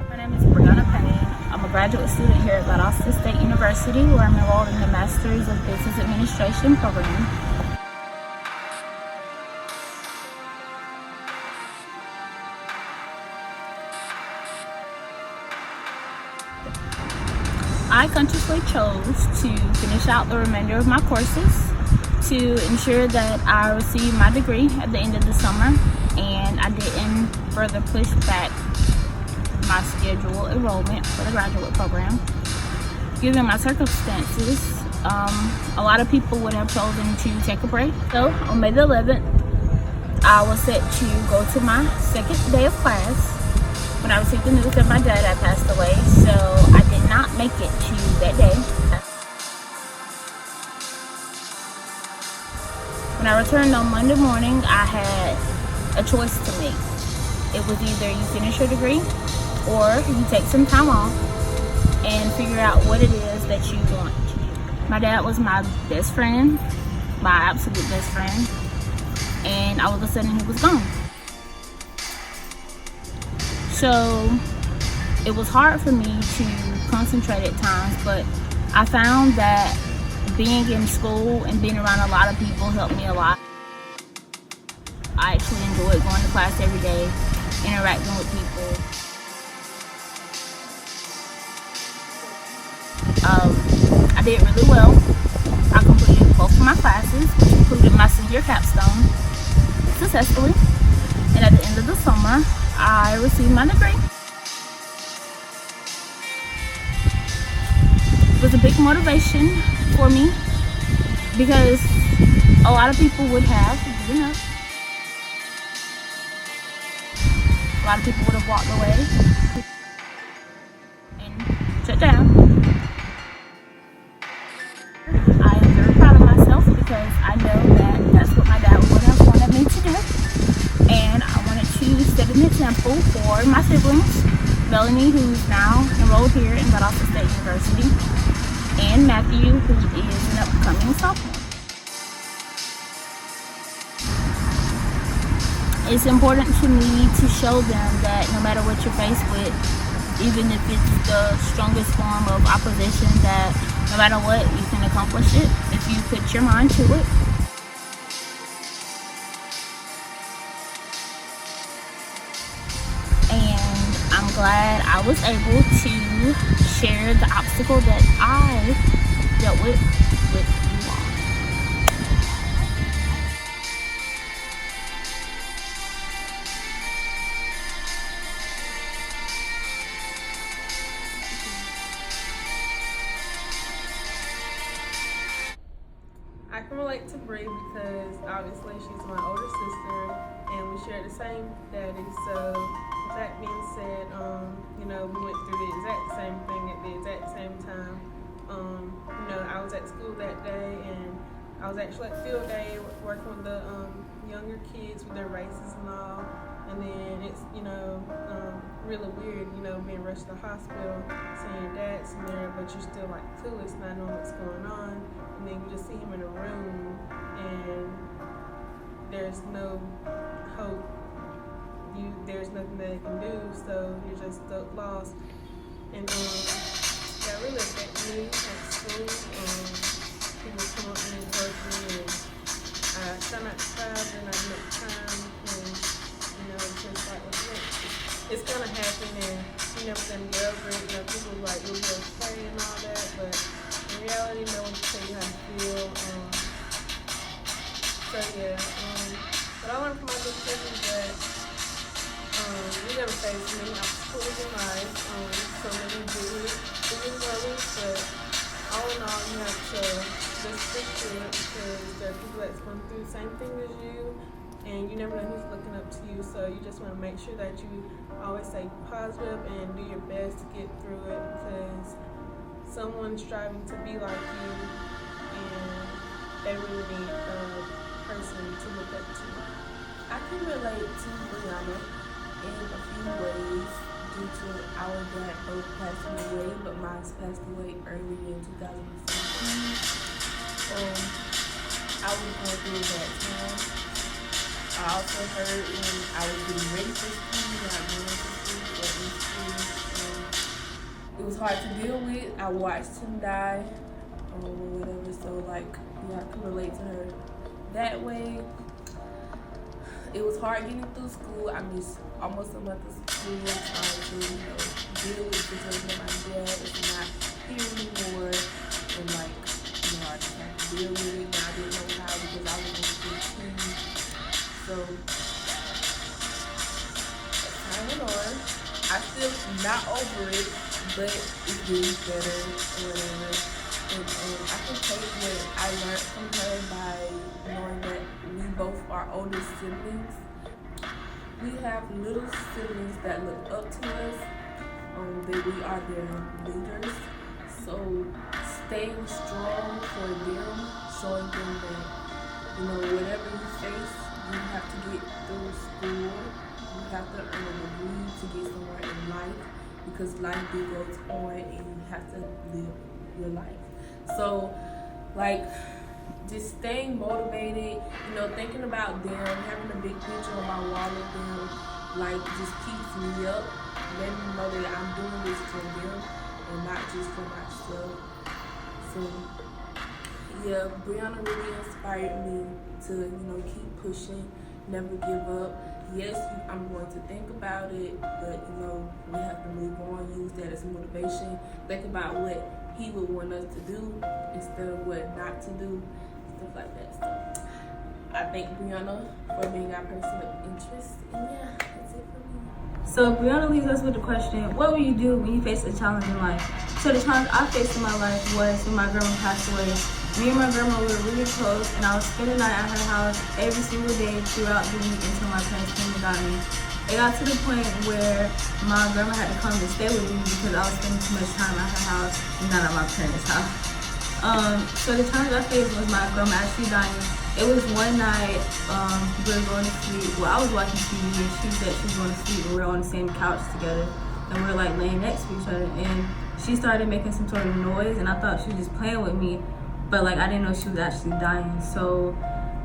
My name is Briana Payne. I'm a graduate student here at Valdosta State University, where I'm enrolled in the Master's of Business Administration program. I consciously chose to finish out the remainder of my courses to ensure that I receive my degree at the end of the summer, and I didn't further push back my scheduled enrollment for the graduate program. Given my circumstances, a lot of people would have chosen to take a break. So on May the 11th, I was set to go to my second day of class when I received the news that my dad had passed away, so I did not make it to that day. When I returned on Monday morning, I had a choice to make. It was either you finish your degree or you take some time off and figure out what it is that you want to do. My dad was my best friend, my absolute best friend, and all of a sudden he was gone. So it was hard for me to concentrate at times, but I found that being in school and being around a lot of people helped me a lot. I actually enjoyed going to class every day, interacting with people. I did really well. I completed both of my classes, which included my senior capstone, successfully. And at the end of the summer, I received my degree. It was a big motivation for me because a lot of people would have given up. A lot of people would have walked away and shut down. I am very proud of myself because I know that that's what my dad would have wanted me to do. And I wanted to set an example for my siblings, Melanie, who's now enrolled here in Valdosta State University, and Matthew, who is an upcoming sophomore. It's important to me to show them that no matter what you're faced with, even if it's the strongest form of opposition, that no matter what, you can accomplish it if you put your mind to it. And I'm glad I was able to share the obstacle that I dealt with you all. I can relate to Bree because obviously she's my older sister and we share the same daddy. So with that being said, we went through the exact same thing at the exact same time. I was at school that day and I was actually at field day working with the younger kids with their races and all. And then it's, really weird, being rushed to the hospital, seeing your dad's in there, but you're still like clueless, not knowing what's going on. And then you just see him in a room and there's no hope. There's nothing that they can do, so you're just stuck lost. And that really affected me at school. People come up and encourage me, and I try not to cry, but I make time, and it's just like, what's next? It's gonna happen, and you're never gonna get over it. People are like, you'll be okay and all that, but in reality, no one can tell you how to feel. But I learned from my decision that you're gonna face many obstacles in life. Some of you do it early, but all in all, you have to just stick to it because there are people that's going through the same thing as you, and you never know who's looking up to you. So you just want to make sure that you always stay positive and do your best to get through it because someone's striving to be like you, and they really need a person to look up to. I can relate to Briana in a few ways due to our dad both passing away, but mine passed away early in 2017. I was going through that time. I I also heard when I was getting ready for school, not going to school or in school, it was hard to deal with. I watched him die, or whatever. So like, yeah, I can relate to her that way. It was hard getting through school. I missed almost a month of school trying to, deal with the situation that my dad is not here anymore. And like, I just had to deal with it, and I didn't know how because I was in school too. So as time went on, I still not over it, but it's getting better or whatever. And I can take what I learned from her by knowing that we both are older siblings. We have little siblings that look up to us, that we are their leaders. So staying strong for them, showing them that, whatever you face, you have to get through school. You have to earn a degree to get somewhere in life, because life goes on and you have to live your life. So, like, just staying motivated, thinking about them, having a big picture on my wall of them, like, just keeps me up, letting me know that I'm doing this for them and not just for myself. So, yeah, Briana really inspired me to, keep pushing, never give up. Yes, I'm going to think about it, but, we have to move on, use that as motivation, think about what he would want us to do instead of what not to do, stuff like that. So I thank Briana for being our person of interest, and yeah, that's it for me. So Briana leaves us with the question, what will you do when you face a challenge in life? So the challenge I faced in my life was when my grandma passed away. Me and my grandma were really close, and I would spend the night at her house every single day throughout the week until my parents came and got me. It got to the point where my grandma had to come and stay with me because I was spending too much time at her house and not at my parents' house. So the challenge I faced was my grandma actually dying. It was one night, we were going to sleep. Well, I was watching TV and she said she was going to sleep, and we were on the same couch together. And we were like laying next to each other, and she started making some sort of noise, and I thought she was just playing with me, but like I didn't know she was actually dying. So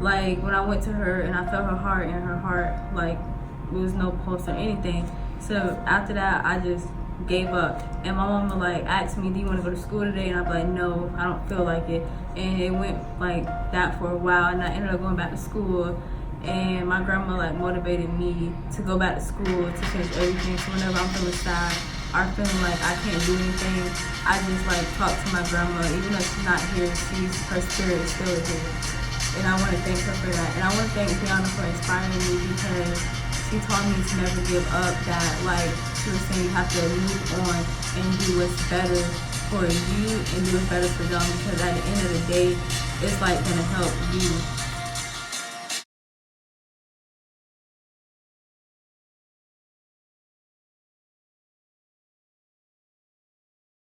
like when I went to her and I felt her heart, and her heart, like there was no pulse or anything. So after that, I just gave up. And my mom would like ask me, do you want to go to school today? And I'd be like, no, I don't feel like it. And it went like that for a while, and I ended up going back to school. And my grandma like motivated me to go back to school to finish everything. So whenever I'm feeling sad or feeling like I can't do anything, I just like talk to my grandma. Even though she's not here, her spirit is still here. And I want to thank her for that. And I want to thank Briana for inspiring me, because she taught me to never give up, that like she was saying, you have to move on and do what's better for you and do what's better for them, because at the end of the day, it's like gonna help you.